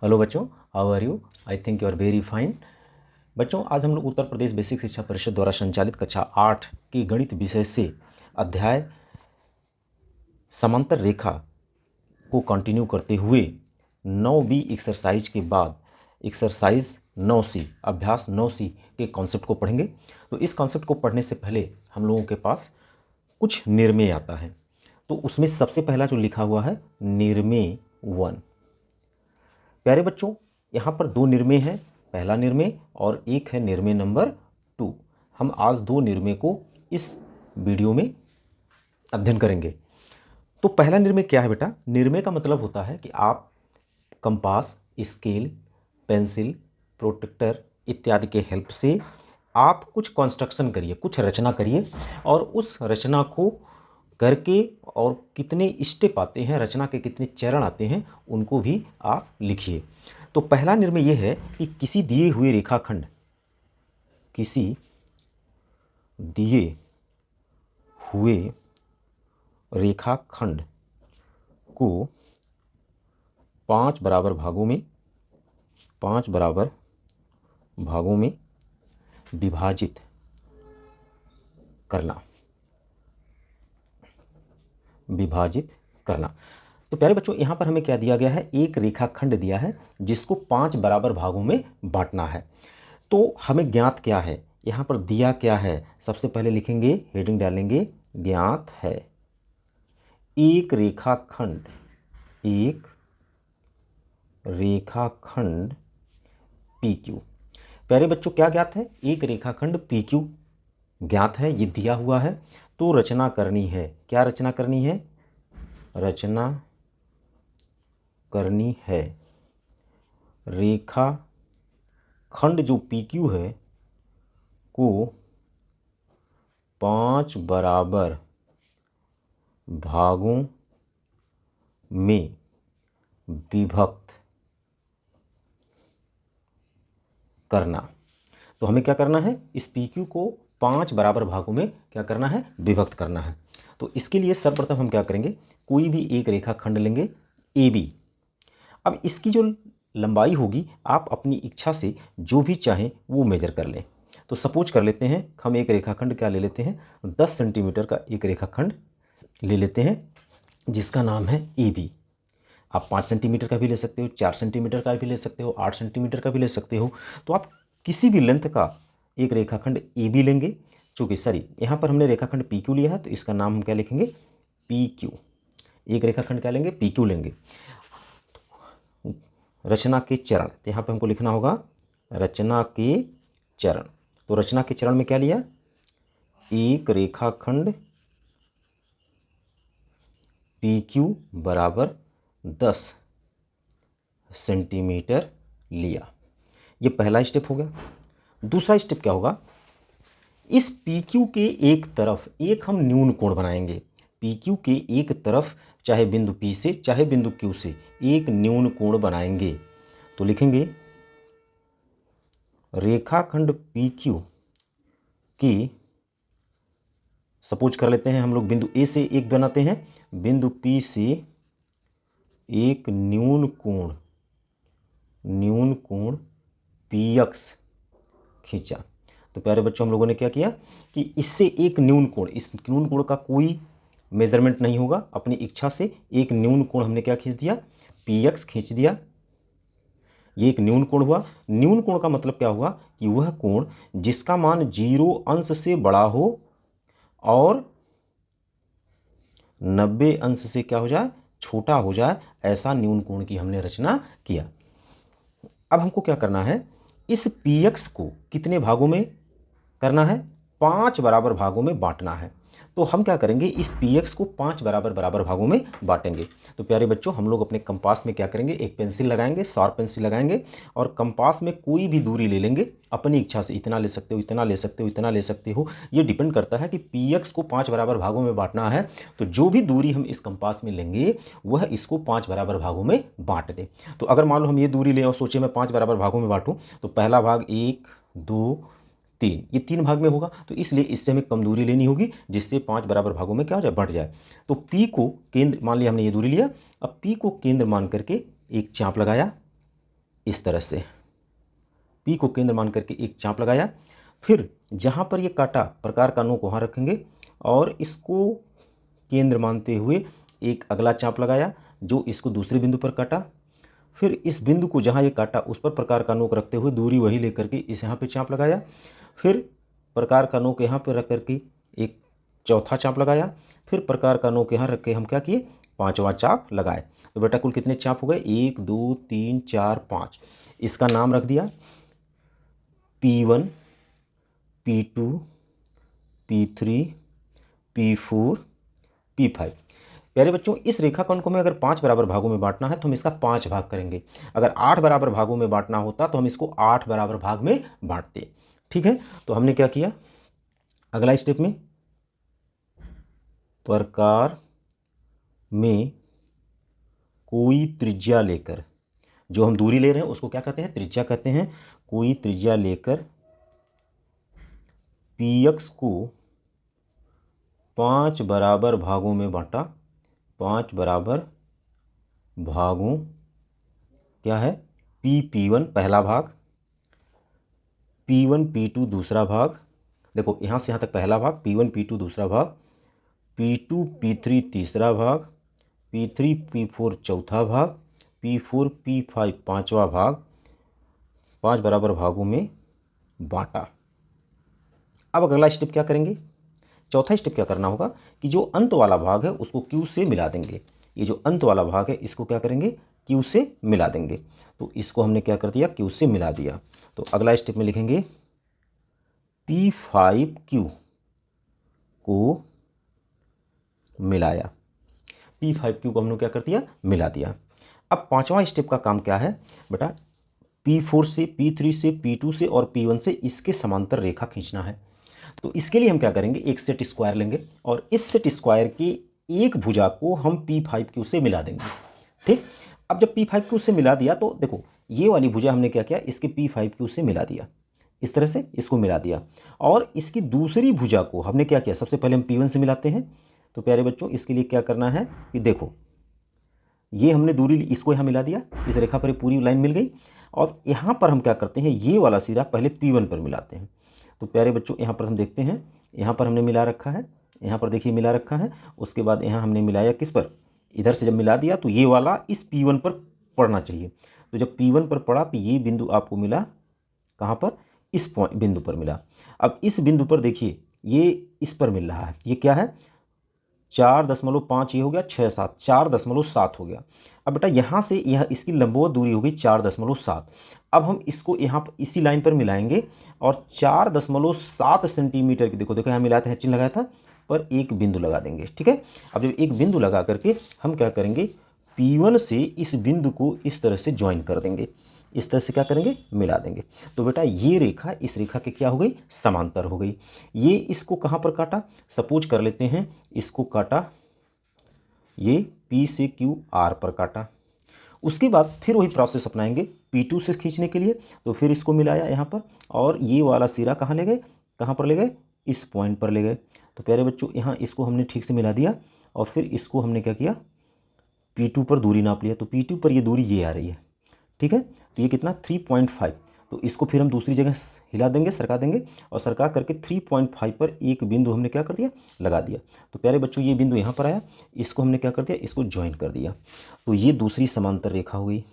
Hello बच्चों, how are you? I think you are very fine. बच्चों, आज हम लोग उत्तर प्रदेश बेसिक शिक्षा परिषद द्वारा संचालित कक्षा 8 के गणित विषय से अध्याय समांतर रेखा को कंटिन्यू करते हुए 9B एक्सरसाइज के बाद एक्सरसाइज 9C अभ्यास 9C के कॉन्सेप्ट को पढ़ेंगे। तो इस कॉन्सेप्ट को पढ़ने से पहले हम लोगों के पास कुछ निर्मेय आता है। तो उसमें सबसे पहला जो लिखा हुआ है निर्मेय 1। प्यारे बच्चों, यहाँ पर दो निर्मेय हैं, पहला निर्मेय और एक है निर्मेय नंबर 2। हम आज दो निर्मेय को इस वीडियो में अध्ययन करेंगे। तो पहला निर्मेय क्या है बेटा? निर्मेय का मतलब होता है कि आप कंपास, स्केल, पेंसिल, प्रोट्रैक्टर इत्यादि के हेल्प से आप कुछ कंस्ट्रक्शन करिए, कुछ रचना करिए और उस रचना को करके और कितने स्टेप आते हैं, रचना के कितने चरण आते हैं, उनको भी आप लिखिए। तो पहला निर्णय यह है कि किसी दिए हुए रेखाखंड को 5 बराबर भागों में विभाजित करना। तो प्यारे बच्चों, यहाँ पर हमें क्या दिया गया है? एक रेखाखंड दिया है जिसको 5 बराबर भागों में बांटना है। तो हमें ज्ञात क्या है? यहाँ पर दिया क्या है? सबसे पहले लिखेंगे, हेडिंग डालेंगे, ज्ञात है एक रेखाखंड PQ। प्यारे बच्चों, क्या ज्ञात है? एक रेखाखंड PQ ज्ञात है, ये दिया हुआ है। तो रचना करनी है। क्या रचना करनी है? रचना करनी है रेखाखंड जो PQ है को 5 बराबर भागों में विभक्त करना। तो हमें क्या करना है? इस PQ को 5 बराबर भागों में क्या करना है? विभक्त करना है। तो इसके लिए सर्वप्रथम हम क्या करेंगे? कोई भी एक रेखाखंड लेंगे AB। अब इसकी जो लंबाई होगी, आप अपनी इच्छा से जो भी चाहें वो मेजर कर लें। तो सपोज कर लेते हैं, हम एक रेखाखंड क्या ले लेते हैं? 10 सेंटीमीटर का एक रेखाखंड ले लेते हैं जिसका नाम है AB। आप 5 सेंटीमीटर का भी ले सकते हो, 4 सेंटीमीटर का भी ले सकते हो, 8 सेंटीमीटर का भी ले सकते हो। तो आप किसी भी लेंथ का एक रेखाखंड AB लेंगे। चूँकि यहाँ पर हमने रेखाखंड PQ लिया है तो इसका नाम हम क्या लिखेंगे? PQ। एक रेखाखंड क्या लेंगे? PQ लेंगे। रचना के चरण, तो यहाँ पे हमको लिखना होगा रचना के चरण। तो रचना के चरण में क्या लिया? एक रेखाखंड PQ बराबर 10 सेंटीमीटर लिया। ये पहला स्टेप हो गया। दूसरा स्टेप क्या होगा? इस PQ के एक तरफ एक हम न्यून कोण बनाएंगे। PQ के एक तरफ चाहे बिंदु P से चाहे बिंदु Q से एक न्यून कोण बनाएंगे। तो लिखेंगे रेखाखंड PQ की, सपोज कर लेते हैं हम लोग बिंदु A से एक बनाते हैं, बिंदु P से एक न्यून कोण PX खींचा। तो प्यारे बच्चों, हम लोगों ने क्या किया कि इससे एक न्यून कोण, इस न्यून कोण का कोई मेजरमेंट नहीं होगा, अपनी इच्छा से एक न्यून कोण हमने क्या खींच दिया? PX खींच दिया। ये एक न्यून कोण हुआ। न्यून कोण का मतलब क्या हुआ? कि वह कोण जिसका मान 0 अंश से बड़ा हो और 90 अंश से क्या हो जाए? छोटा हो जाए, ऐसा न्यून कोण की हमने रचना किया। अब हमको क्या करना है? इस PX को कितने भागों में करना है? 5 बराबर भागों में बांटना है। तो हम क्या करेंगे? इस PX को 5 बराबर भागों में बांटेंगे। तो प्यारे बच्चों, हम लोग अपने कंपास में क्या करेंगे? एक पेंसिल लगाएंगे, शार्प पेंसिल लगाएंगे और कंपास में कोई भी दूरी ले लेंगे अपनी इच्छा से। इतना ले सकते हो, इतना ले सकते हो, इतना ले सकते हो। ये डिपेंड करता है कि PX को 5 बराबर भागों में बांटना है। तो जो भी दूरी हम इस कंपास में लेंगे वह इसको 5 बराबर भागों में बांट दे। तो अगर मान लो हम ये दूरी लें और सोचे मैं 5 बराबर भागों में बांटूं, तो पहला भाग 1, 2, 3, ये 3 भाग में होगा। तो इसलिए इससे हमें कम दूरी लेनी होगी जिससे 5 बराबर भागों में क्या हो जाए? बढ़ जाए। तो P को केंद्र मान लिया, हमने ये दूरी लिया। अब P को केंद्र मान करके एक चाप लगाया। इस तरह से P को केंद्र मान करके एक चाप लगाया। फिर जहाँ पर ये काटा प्रकार का नोक वहाँ रखेंगे और इसको केंद्र मानते हुए एक अगला चाप लगाया जो इसको दूसरे बिंदु पर काटा। फिर इस बिंदु को जहाँ ये काटा उस पर प्रकार का नोक रखते हुए दूरी वही लेकर के इस यहाँ पे चाप लगाया। फिर प्रकार का नोक यहाँ पर रख करके एक चौथा चाप लगाया। फिर प्रकार का नोक यहाँ रख के हम क्या किए, पांचवा चाप लगाए। तो बेटा कुल कितने चाप हो गए, 1 2 3 4 5। इसका नाम रख दिया P1 P2 P3 P4 P5। प्यारे बच्चों, इस रेखाखंड को हमें अगर 5 बराबर भागों में बांटना है तो हम इसका 5 भाग करेंगे। अगर 8 बराबर भागों में बांटना होता तो हम इसको 8 बराबर भाग में बांटते। ठीक है, तो हमने क्या किया, अगला स्टेप में प्रकार में कोई त्रिज्या लेकर, जो हम दूरी ले रहे हैं उसको क्या कहते हैं, त्रिज्या कहते हैं। कोई त्रिज्या लेकर px को 5 बराबर भागों में बांटा। 5 बराबर भागों क्या है, P1 पहला भाग, P1 P2 दूसरा भाग। देखो यहाँ से यहाँ तक पहला भाग, P1 P2 दूसरा भाग, P2 P3 तीसरा भाग, P3 P4 चौथा भाग, P4 P5 पांचवा भाग। 5 बराबर भागों में बांटा। अब अगला स्टेप क्या करेंगे, चौथा स्टेप क्या करना होगा कि जो अंत वाला भाग है उसको Q से मिला देंगे। ये जो अंत वाला भाग है इसको क्या करेंगे, Q से मिला देंगे। तो इसको हमने क्या कर दिया, Q से मिला दिया। तो अगला स्टेप में लिखेंगे P5Q को मिलाया। P5Q को हमने क्या कर दिया, मिला दिया। अब पांचवा स्टेप का काम क्या है बेटा, P4 से P3 से P2 से और P1 से इसके समांतर रेखा खींचना है। तो इसके लिए हम क्या करेंगे, एक सेट स्क्वायर लेंगे और इस सेट स्क्वायर की एक भुजा को हम P5Q से मिला देंगे। ठीक, अब जब P5Q से मिला दिया तो देखो ये वाली भुजा हमने क्या किया, इसके P5Q से मिला दिया, इस तरह से इसको मिला दिया। और इसकी दूसरी भुजा को हमने क्या किया, सबसे पहले हम P1 से मिलाते हैं। तो प्यारे बच्चों इसके लिए क्या करना है कि देखो ये हमने दूरी इसको यहाँ मिला दिया, इस रेखा पर पूरी लाइन मिल गई। और यहाँ पर हम क्या करते हैं, ये वाला सिरा पहले P1 पर मिलाते हैं। तो प्यारे बच्चों यहाँ पर हम देखते हैं, यहाँ पर हमने मिला रखा है, यहाँ पर देखिए मिला रखा है। उसके बाद यहाँ हमने मिलाया किस पर, इधर से जब मिला दिया तो ये वाला इस P1 पर पड़ना चाहिए। तो जब P1 पर पड़ा तो ये बिंदु आपको मिला कहाँ पर, इस बिंदु पर मिला। अब इस बिंदु पर देखिए ये इस पर मिल रहा है, ये क्या है 4.5, ये हो गया 6 7, 4.7 हो गया। अब बेटा यहाँ से यह इसकी लंबवत दूरी हो गई 4.7। अब हम इसको यहाँ पर इसी लाइन पर मिलाएंगे और 4.7 सेंटीमीटर की, देखो यहाँ मिलाते हैं, चिन्ह लगाया था, पर एक बिंदु लगा देंगे। ठीक है, अब जब एक बिंदु लगा करके हम क्या करेंगे, P1 से इस बिंदु को इस तरह से ज्वाइन कर देंगे, इस तरह से क्या करेंगे, मिला देंगे। तो बेटा ये रेखा इस रेखा के क्या हो गई, समांतर हो गई। ये इसको कहाँ पर काटा, सपोज कर लेते हैं इसको काटा, ये P से Q R पर काटा। उसके बाद फिर वही प्रोसेस अपनाएंगे P2 से खींचने के लिए। तो फिर इसको मिलाया यहाँ पर और ये वाला सिरा कहाँ ले गए, कहाँ पर ले गए, इस पॉइंट पर ले गए। तो प्यारे बच्चों यहाँ इसको हमने ठीक से मिला दिया और फिर इसको हमने क्या किया, P2 पर दूरी नाप लिया। तो P2 पर ये दूरी ये आ रही है। ठीक है, तो ये कितना 3.5। तो इसको फिर हम दूसरी जगह हिला देंगे, सरका देंगे और सरका करके 3.5 पर एक बिंदु हमने क्या कर दिया, लगा दिया। तो प्यारे बच्चों ये बिंदु यहाँ पर आया, इसको हमने क्या कर दिया, इसको ज्वाइन कर दिया। तो ये दूसरी समांतर रेखा हो गई।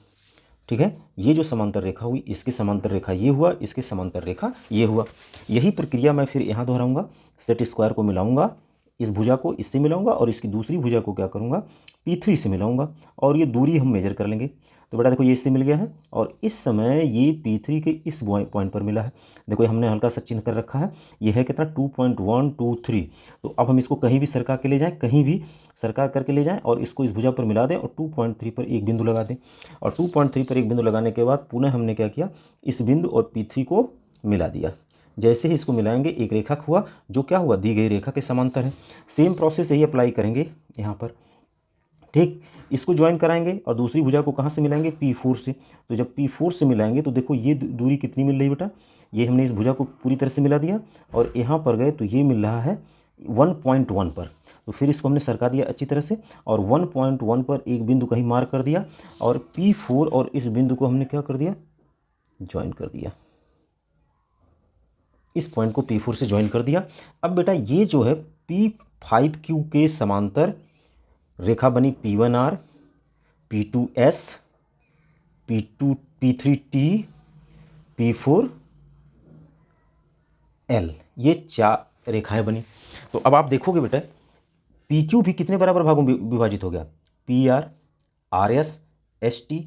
ठीक है, ये जो समांतर रेखा हुई, इसके समांतर रेखा ये हुआ, इसके समांतर रेखा ये हुआ। यही प्रक्रिया मैं फिर यहाँ दोहराऊंगा, सेट स्क्वायर को मिलाऊंगा, इस भुजा को इससे मिलाऊंगा और इसकी दूसरी भुजा को क्या करूँगा, P3 से मिलाऊंगा और ये दूरी हम मेजर कर लेंगे। तो बेटा देखो ये इससे मिल गया है और इस समय ये P3 के इस पॉइंट पर मिला है। देखो हमने हल्का सा चिन्ह कर रखा है, ये है कितना 2.123। तो अब हम इसको कहीं भी सरका के ले जाएं, कहीं भी सरका करके ले जाएं और इसको इस भुजा पर मिला दें और 2.3 पर एक बिंदु लगा दें। और 2.3 पर एक बिंदु लगाने के बाद पुनः हमने क्या किया, इस बिंदु और P3 को मिला दिया। जैसे ही इसको मिलाएंगे एक रेखा हुआ जो क्या हुआ, दी गई रेखा के समांतर है। सेम प्रोसेस यही अप्लाई करेंगे यहाँ पर। ठीक, इसको ज्वाइन कराएंगे और दूसरी भुजा को कहाँ से मिलाएंगे, P4 से। तो जब P4 से मिलाएंगे तो देखो ये दूरी कितनी मिल रही बेटा, ये हमने इस भुजा को पूरी तरह से मिला दिया और यहाँ पर गए तो ये मिल रहा है 1.1 पर। तो फिर इसको हमने सरका दिया अच्छी तरह से और 1.1 पर एक बिंदु कहीं मार्क कर दिया और P4 और इस बिंदु को हमने क्या कर दिया, ज्वाइन कर दिया। इस पॉइंट को P4 से ज्वाइन कर दिया। अब बेटा ये जो है P5Q के समांतर रेखा बनी P1R, P2S, P3T, P4L, ये 4 रेखाएं बनी। तो अब आप देखोगे बेटा PQ भी कितने बराबर भागों में विभाजित हो गया, PR, RS, ST,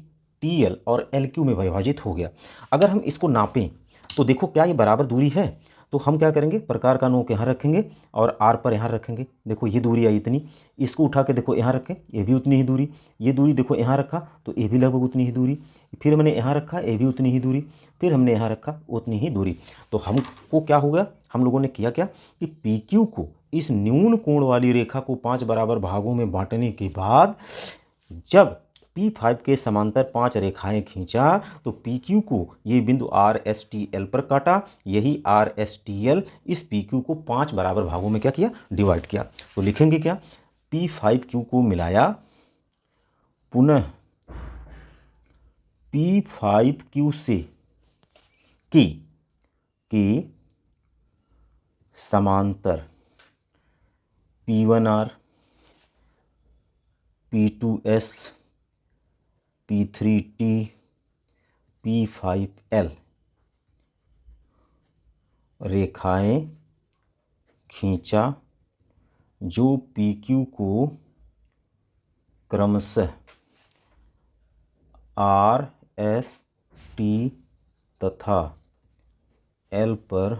TL और LQ में विभाजित हो गया। अगर हम इसको नापें तो देखो क्या ये बराबर दूरी है, तो हम क्या करेंगे, प्रकार का नोक यहाँ रखेंगे और R पर यहाँ रखेंगे। देखो ये दूरी आई इतनी, इसको उठा के देखो यहाँ रखें, ये भी उतनी ही दूरी, ये दूरी देखो यहाँ रखा तो ये भी लगभग उतनी ही दूरी, फिर मैंने यहाँ रखा ये भी उतनी ही दूरी, फिर हमने यहाँ रखा उतनी ही दूरी। तो हमको क्या हो गया, हम लोगों ने किया क्या कि PQ को इस न्यून कोण वाली रेखा को 5 बराबर भागों में बांटने के बाद जब P5 के समांतर 5 रेखाएं खींचा तो PQ को ये बिंदु RSTL पर काटा, यही RSTL इस PQ को 5 बराबर भागों में क्या किया, डिवाइड किया। तो लिखेंगे क्या, P5Q को मिलाया, पुनः P5Q से की समांतर P1R, P2S, P3T, P5L रेखाएं खींचा जो PQ को क्रमशः RST तथा L पर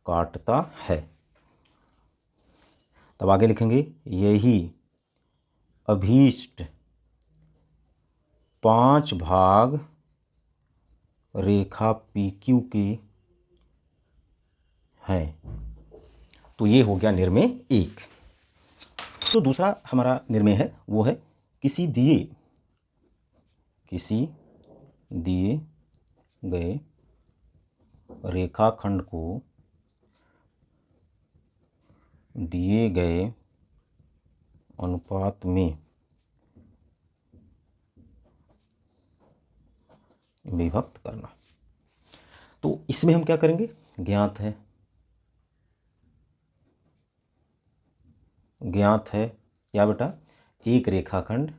काटता है। तब आगे लिखेंगे, यही अभीष्ट 5 भाग रेखा PQ के हैं। तो ये हो गया निर्मेय 1। तो दूसरा हमारा निर्मेय है वो है किसी दिए गए रेखाखंड को दिए गए अनुपात में विभक्त करना। तो इसमें हम क्या करेंगे, ज्ञात है क्या बेटा, एक रेखाखंड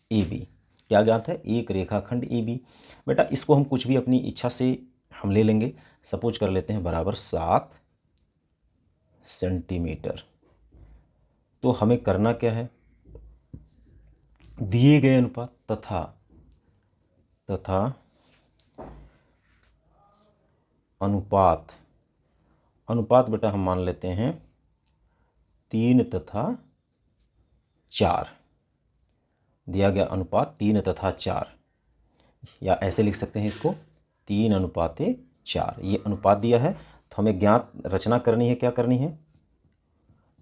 AB क्या ज्ञात है, एक रेखाखंड AB। बेटा इसको हम कुछ भी अपनी इच्छा से हम ले लेंगे, सपोज कर लेते हैं बराबर 7 सेंटीमीटर। तो हमें करना क्या है, दिए गए अनुपात तथा अनुपात बेटा हम मान लेते हैं 3 तथा 4। दिया गया अनुपात 3 तथा 4, या ऐसे लिख सकते हैं इसको 3:4। ये अनुपात दिया है। तो हमें ज्ञात रचना करनी है, क्या करनी है,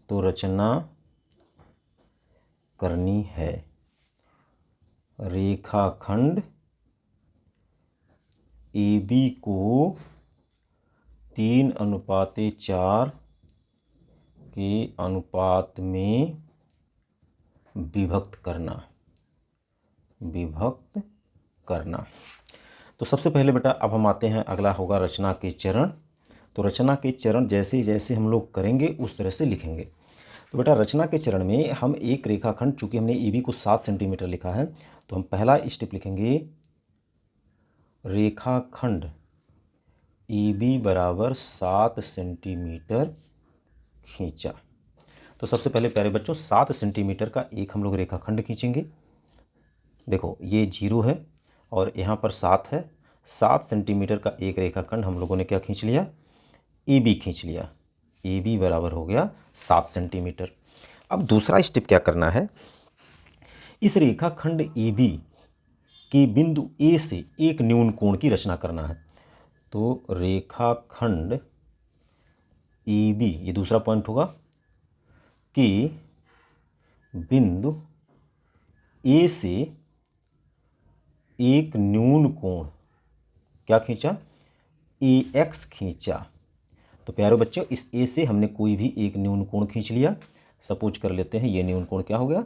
तो रचना करनी है रेखाखंड AB को 3:4 के अनुपात में विभक्त करना। तो सबसे पहले बेटा अब हम आते हैं, अगला होगा रचना के चरण। तो रचना के चरण जैसे जैसे हम लोग करेंगे उस तरह से लिखेंगे। तो बेटा रचना के चरण में हम एक रेखाखंड, चूंकि हमने AB को 7 सेंटीमीटर लिखा है, तो हम पहला स्टेप लिखेंगे रेखाखंड AB बराबर 7 सेंटीमीटर खींचा। तो सबसे पहले प्यारे बच्चों 7 सेंटीमीटर का एक हम लोग रेखाखंड खींचेंगे। देखो ये 0 है और यहाँ पर 7 है। 7 सेंटीमीटर का एक रेखाखंड हम लोगों ने क्या खींच लिया, AB खींच लिया। AB बराबर हो गया 7 सेंटीमीटर। अब दूसरा स्टेप क्या करना है, इस रेखाखंड AB के बिंदु A से एक न्यून कोण की रचना करना है। तो रेखाखंड AB, ये दूसरा पॉइंट होगा, कि बिंदु A से एक न्यून कोण क्या खींचा, AX खींचा। तो प्यारे बच्चों इस A से हमने कोई भी एक न्यून कोण खींच लिया। सपोज कर लेते हैं ये न्यून कोण क्या हो गया,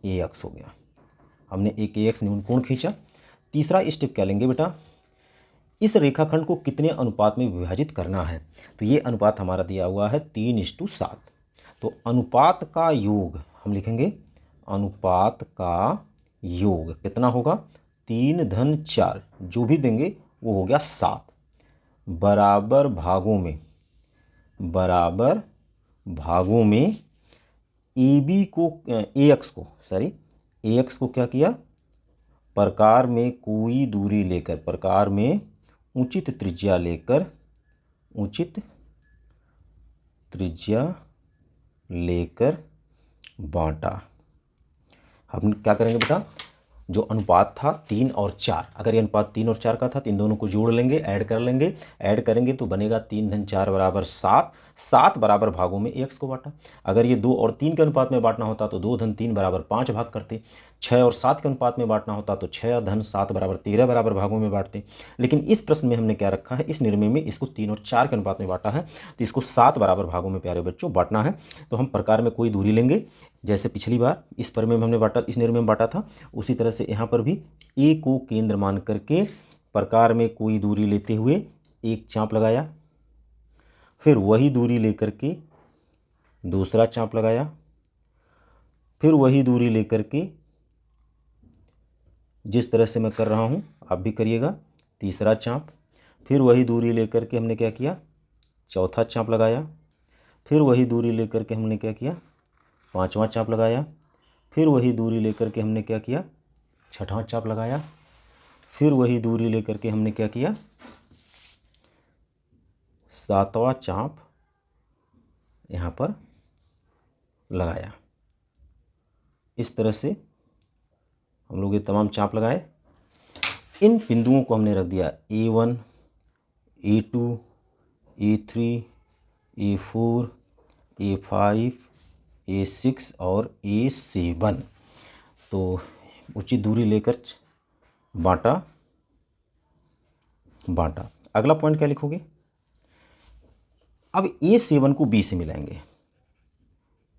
AX हो गया। हमने एक AX न्यून कोण खींचा। तीसरा स्टेप क्या लेंगे बेटा, इस रेखाखंड को कितने अनुपात में विभाजित करना है। तो ये अनुपात हमारा दिया हुआ है 3:7। तो अनुपात का योग हम लिखेंगे, अनुपात का योग कितना होगा, 3-4 जो भी देंगे वो हो गया 7, बराबर भागों में, बराबर भागों में AB को AX को क्या किया, प्रकार में कोई दूरी लेकर, प्रकार में उचित त्रिज्या लेकर, उचित त्रिज्या लेकर बांटा। हम क्या करेंगे बेटा, जो अनुपात था 3 और 4, अगर ये अनुपात 3 और 4 का था तो इन दोनों को जोड़ लेंगे, ऐड कर लेंगे। ऐड करेंगे तो बनेगा 3-4 बराबर 7, 7 बराबर भागों में AX को बांटा। अगर ये 2 और 3 के अनुपात में बांटना होता तो 2-3 बराबर 5 भाग करते। 6 और 7 के अनुपात में बांटना होता तो 6-7 बराबर 13 बराबर भागों में बांटते। लेकिन इस प्रश्न में हमने क्या रखा है, इस निर्णय में इसको 3 और 4 के अनुपात में बांटा है, तो इसको 7 बराबर भागों में प्यारे बच्चों बांटना है। तो हम प्रकार में कोई दूरी लेंगे, जैसे पिछली बार इस प्रमेय में हमने बांटा, इस निर्णय में बांटा था, उसी तरह से यहाँ पर भी A को केंद्र मान करके प्रकार में कोई दूरी लेते हुए एक चांप लगाया, फिर वही दूरी लेकर के दूसरा चांप लगाया, फिर वही दूरी लेकर के, जिस तरह से मैं कर रहा हूँ आप भी करिएगा, तीसरा चांप, फिर वही दूरी लेकर के हमने क्या किया, चौथा चांप लगाया, फिर वही दूरी लेकर के हमने क्या किया, पांचवा चांप लगाया, फिर वही दूरी लेकर के हमने क्या किया, छठवां चांप लगाया, फिर वही दूरी लेकर के हमने क्या किया, सातवां चांप यहाँ पर लगाया। इस तरह से हम लोग ये तमाम चांप लगाए। इन बिंदुओं को हमने रख दिया A1, A2, A3, A4, A5, A6 और A7। तो उचित दूरी लेकर बांटा। अगला पॉइंट क्या लिखोगे, अब A7 को B से मिलाएंगे।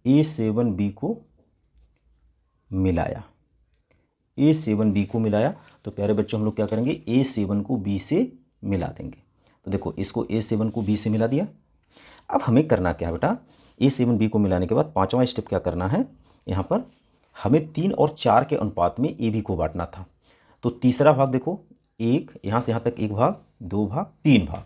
A7 B को मिलाया, A7 B को मिलाया, तो प्यारे बच्चों हम लोग क्या करेंगे, A7 को B से मिला देंगे। तो देखो इसको A7 को B से मिला दिया। अब हमें करना क्या है बेटा, A7 B को मिलाने के बाद पांचवा स्टेप क्या करना है, यहाँ पर हमें 3 और 4 के अनुपात में AB को बांटना था। तो तीसरा भाग देखो, एक यहाँ से यहाँ तक 1 भाग, 2 भाग, 3 भाग,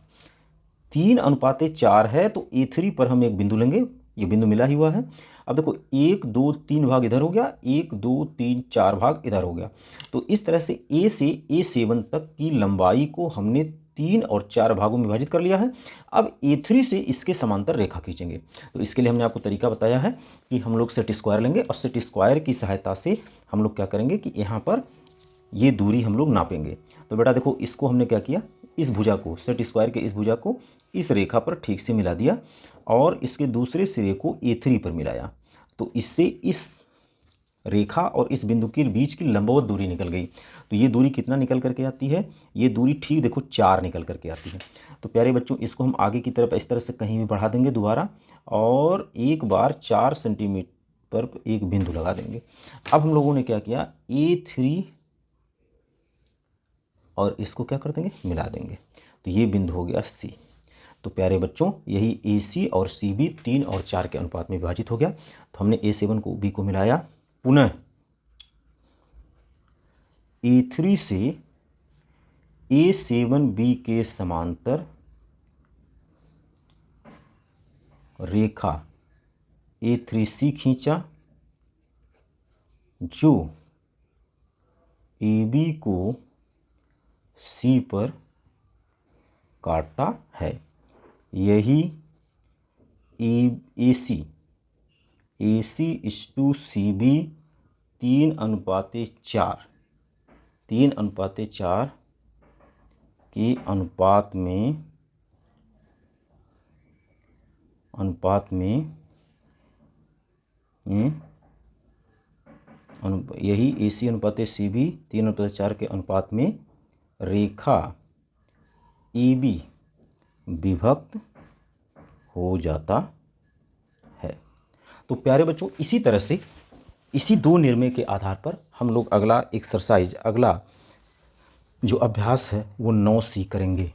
3:4 है, तो A3 पर हम एक बिंदु लेंगे, ये बिंदु मिला ही हुआ है। अब देखो 1, 2, 3 भाग इधर हो गया, 1, 2, 3, 4 भाग इधर हो गया। तो इस तरह से A से A7 तक की लंबाई को हमने 3 और 4 भागों में विभाजित कर लिया है। अब A3 से इसके समांतर रेखा खींचेंगे। तो इसके लिए हमने आपको तरीका बताया है कि हम लोग सेट स्क्वायर लेंगे, और सेट स्क्वायर की सहायता से हम लोग क्या करेंगे कि यहाँ पर ये दूरी हम लोग नापेंगे। तो बेटा देखो इसको हमने क्या किया, इस भुजा को, सेट स्क्वायर के इस भुजा को इस रेखा पर ठीक से मिला दिया, और इसके दूसरे सिरे को A3 पर मिलाया। तो इससे इस रेखा और इस बिंदु के बीच की लंबवत दूरी निकल गई। तो ये दूरी कितना निकल करके आती है, ये दूरी ठीक देखो 4 निकल करके आती है। तो प्यारे बच्चों इसको हम आगे की तरफ इस तरह से कहीं भी बढ़ा देंगे दोबारा, और एक बार 4 सेंटीमीटर पर एक बिंदु लगा देंगे। अब हम लोगों ने क्या किया, A3 और इसको क्या कर देंगे, मिला देंगे। तो ये बिंदु हो गया C। तो प्यारे बच्चों यही AC और CB 3 और 4 के अनुपात में विभाजित हो गया। तो हमने A7 को B को मिलाया, पुनः A3 से A7B के समांतर रेखा A3C खींचा, जो AB को C पर काटता है। यही AC AC CB 3:4 के अनुपात में यही AC अनुपात CB 3:4 के अनुपात में रेखा AB विभक्त हो जाता है। तो प्यारे बच्चों, इसी तरह से इसी दो निर्णय के आधार पर हम लोग अगला एक्सरसाइज, अगला जो अभ्यास है वो 9C करेंगे।